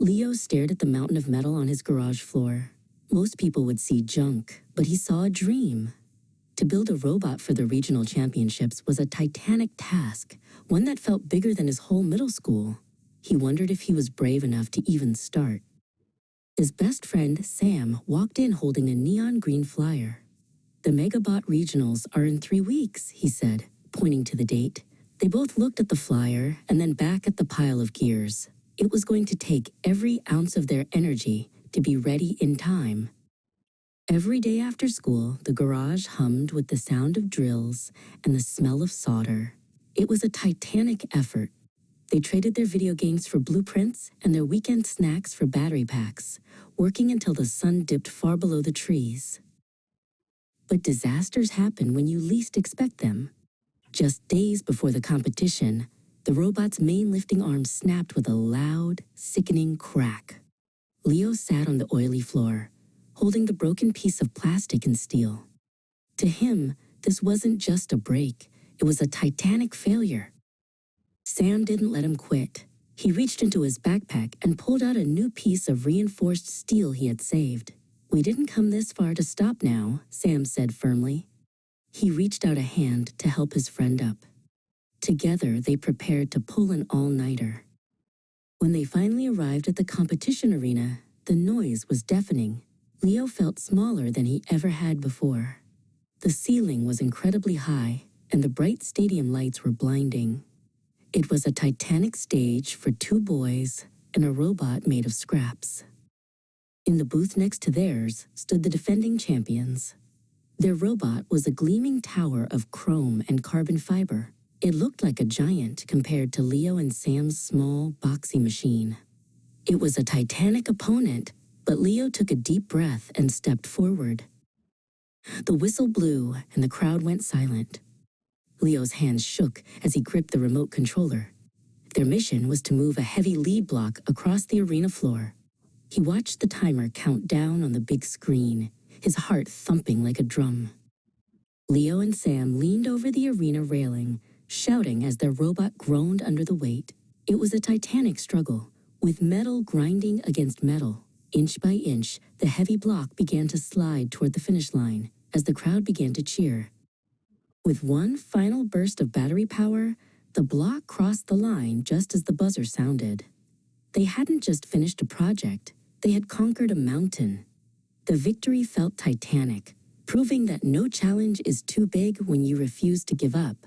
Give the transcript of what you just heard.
Leo stared at the mountain of metal on his garage floor. Most people would see junk, but he saw a dream. To build a robot for the regional championships was a titanic task, one that felt bigger than his whole middle school. He wondered if he was brave enough to even start. His best friend, Sam, walked in holding a neon green flyer. "The Megabot Regionals are in 3 weeks," he said, pointing to the date. They both looked at the flyer and then back at the pile of gears. It was going to take every ounce of their energy to be ready in time. Every day after school, the garage hummed with the sound of drills and the smell of solder. It was a titanic effort. They traded their video games for blueprints and their weekend snacks for battery packs, working until the sun dipped far below the trees. But disasters happen when you least expect them. Just days before the competition, the robot's main lifting arm snapped with a loud, sickening crack. Leo sat on the oily floor, holding the broken piece of plastic and steel. To him, this wasn't just a break, it was a titanic failure. Sam didn't let him quit. He reached into his backpack and pulled out a new piece of reinforced steel he had saved. "We didn't come this far to stop now," Sam said firmly. He reached out a hand to help his friend up. Together, they prepared to pull an all-nighter. When they finally arrived at the competition arena, the noise was deafening. Leo felt smaller than he ever had before. The ceiling was incredibly high, and the bright stadium lights were blinding. It was a titanic stage for 2 boys and a robot made of scraps. In the booth next to theirs stood the defending champions. Their robot was a gleaming tower of chrome and carbon fiber. It looked like a giant compared to Leo and Sam's small, boxy machine. It was a titanic opponent, but Leo took a deep breath and stepped forward. The whistle blew and the crowd went silent. Leo's hands shook as he gripped the remote controller. Their mission was to move a heavy lead block across the arena floor. He watched the timer count down on the big screen, his heart thumping like a drum. Leo and Sam leaned over the arena railing, shouting as their robot groaned under the weight. It was a titanic struggle, with metal grinding against metal. Inch by inch, the heavy block began to slide toward the finish line as the crowd began to cheer. With one final burst of battery power, the block crossed the line just as the buzzer sounded. They hadn't just finished a project, they had conquered a mountain. The victory felt titanic, proving that no challenge is too big when you refuse to give up.